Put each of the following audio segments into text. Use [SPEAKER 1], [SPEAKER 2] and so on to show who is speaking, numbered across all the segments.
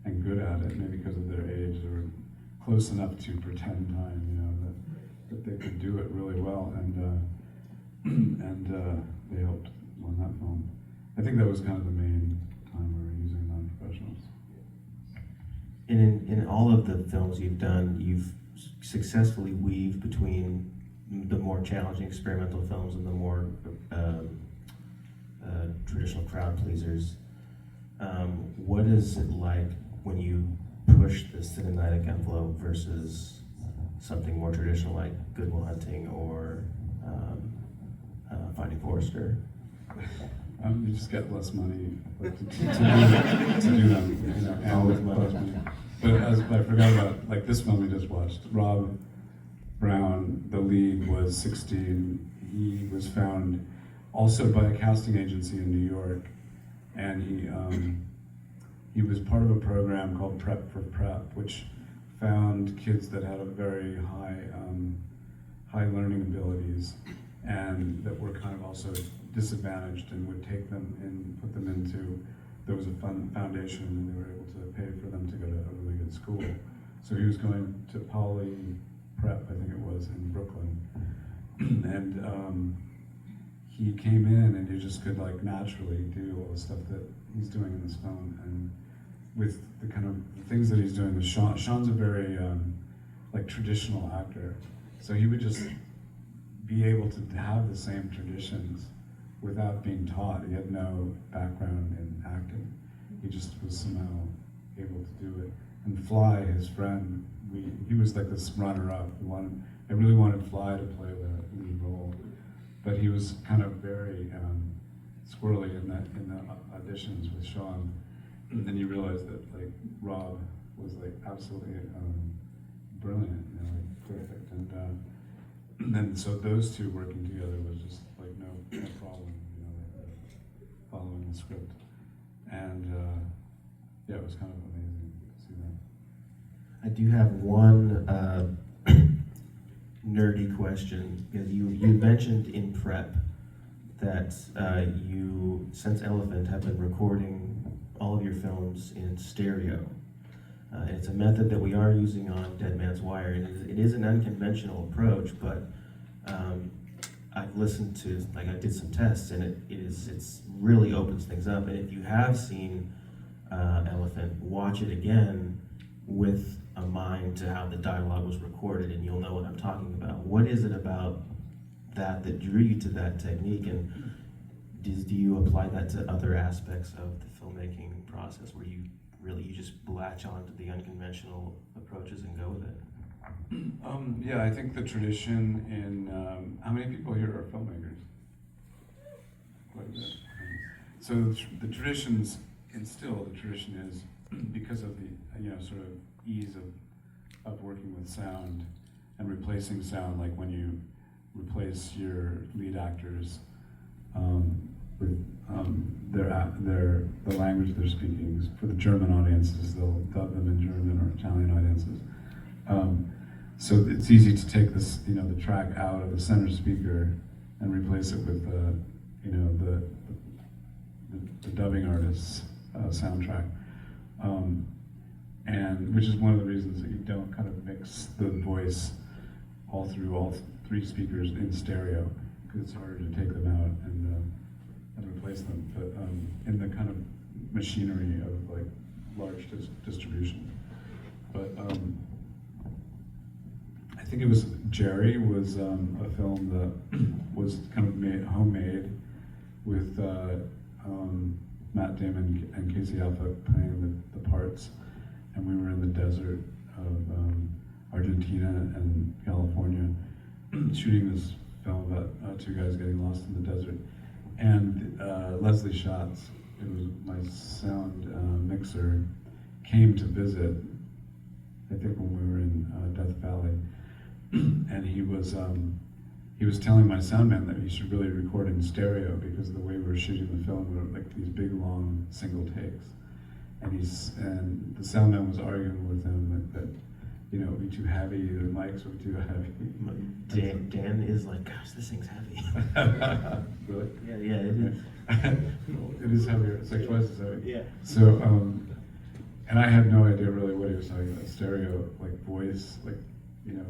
[SPEAKER 1] and good at it, maybe because of their age, they were close enough to pretend time, that they could do it really well, and they helped on that film. I think that was kind of the main time we were using non-professionals.
[SPEAKER 2] And in all of the films you've done, you've successfully weaved between the more challenging experimental films and the more traditional crowd pleasers. What is it like when you push the cinematic envelope versus something more traditional like Good Will Hunting or Finding Forrester?
[SPEAKER 1] You just get less money to do them, and less money. But I forgot about, like, this film we just watched. Rob Brown, the lead, was 16. He was found also by a casting agency in New York, and he was part of a program called Prep for Prep, which found kids that had a very high learning abilities, and that were kind of also disadvantaged, and would take them and put them into, there was a foundation, and they were able to pay for them to go to a really good school. So he was going to Poly Prep, I think it was, in Brooklyn, and he came in, and he just could, like, naturally do all the stuff that he's doing in this film, and with the kind of the things that he's doing with Sean. Sean's a very like traditional actor, so he would just be able to have the same traditions without being taught. He had no background in acting. He just was somehow able to do it. And Fly, his friend, he was like this runner-up. I really wanted Fly to play the lead role, but he was kind of very squirrely in the auditions with Sean. And then you realize that, like, Rob was, like, absolutely brilliant, like, perfect, and then so those two working together was just like no problem, like, following the script, and yeah, it was kind of amazing to see that.
[SPEAKER 2] I do have one nerdy question, because you mentioned in prep that you, since Elephant, have been recording all of your films in stereo. It's a method that we are using on Dead Man's Wire. It is an unconventional approach, but I've listened to, like, I did some tests, and it's really opens things up. And if you have seen Elephant, watch it again with a mind to how the dialogue was recorded, and you'll know what I'm talking about. What is it about that drew you to that technique, and do you apply that to other aspects of the filmmaking process, where you just latch on to the unconventional approaches and go with it?
[SPEAKER 1] Yeah, I think the tradition in, how many people here are filmmakers? Quite a bit. So the traditions instill, the tradition is, because of the, sort of ease of working with sound and replacing sound, like when you replace your lead actors with the language they're speaking. For the German audiences, they'll dub them in German, or Italian audiences. So it's easy to take this, the track out of the center speaker and replace it with the dubbing artist's soundtrack, and which is one of the reasons that you don't kind of mix the voice all through all three speakers in stereo, because it's harder to take them out and replace them, but in the kind of machinery of, like, large distribution. But I think it was Jerry was a film that was kind of homemade with Matt Damon and Casey Affleck playing the parts, and we were in the desert of Argentina and California shooting this film about two guys getting lost in the desert. And Leslie Schatz, who was my sound mixer, came to visit, I think when we were in Death Valley, and he was telling my sound man that he should really record in stereo, because the way we were shooting the film were like these big long single takes, and the sound man was arguing with him that it would be too heavy, the mics would be too heavy.
[SPEAKER 2] Dan is like, gosh, this thing's heavy.
[SPEAKER 1] Really?
[SPEAKER 2] Yeah, it is.
[SPEAKER 1] It is heavier. It's like twice as heavy.
[SPEAKER 2] Yeah.
[SPEAKER 1] So, And I had no idea really what he was talking about. Stereo, like voice, like, you know,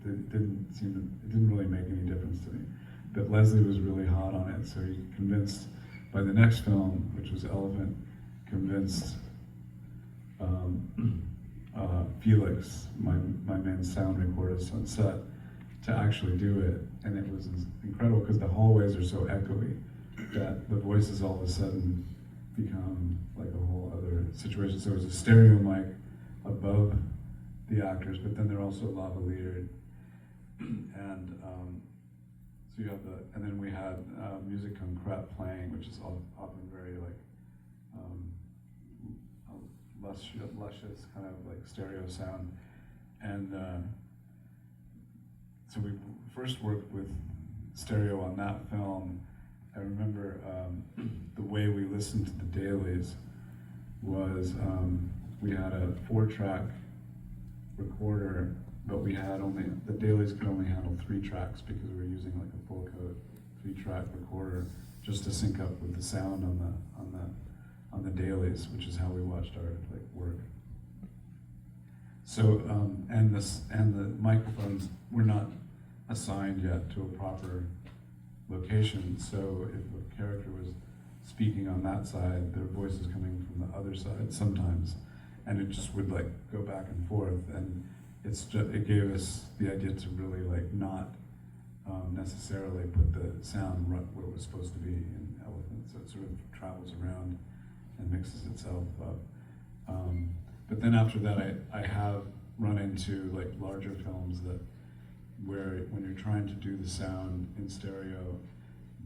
[SPEAKER 1] it didn't really make any difference to me. But Leslie was really hot on it, so he convinced, by the next film, which was Elephant, convinced Felix, my main sound recordist on set, to actually do it. And it was incredible because the hallways are so echoey that the voices all of a sudden become like a whole other situation. So it was a stereo mic above the actors, but then they're also lavalier. And so you have and then we had music on crap playing, which is often very like luscious kind of like stereo sound. And so we first worked with stereo on that film. I remember the way we listened to the dailies was we had a 4-track recorder, but we had the dailies could only handle 3 tracks because we were using like a full coat 3-track recorder just to sync up with the sound on the dailies, which is how we watched our like work. So and the microphones were not assigned yet to a proper location. So if a character was speaking on that side, their voice is coming from the other side sometimes, and it just would like go back and forth. And it gave us the idea to really like not necessarily put the sound where it was supposed to be in Elephant. So it sort of travels around and mixes itself up. But then after that, I have run into like larger films where when you're trying to do the sound in stereo,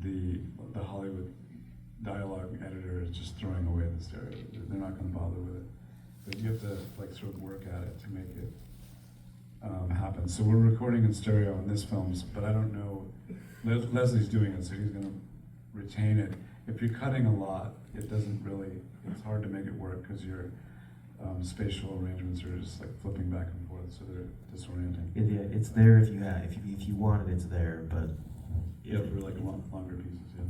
[SPEAKER 1] the Hollywood dialogue editor is just throwing away the stereo. They're not going to bother with it. But you have to like sort of work at it to make it happen. So we're recording in stereo in this film, but I don't know. Leslie's doing it, so he's going to retain it. If you're cutting a lot, it doesn't really. It's hard to make it work because your spatial arrangements are just like flipping back and forth, so they're disorienting.
[SPEAKER 2] It's there if you want it. It's there, but
[SPEAKER 1] yeah, for like longer pieces. Yeah.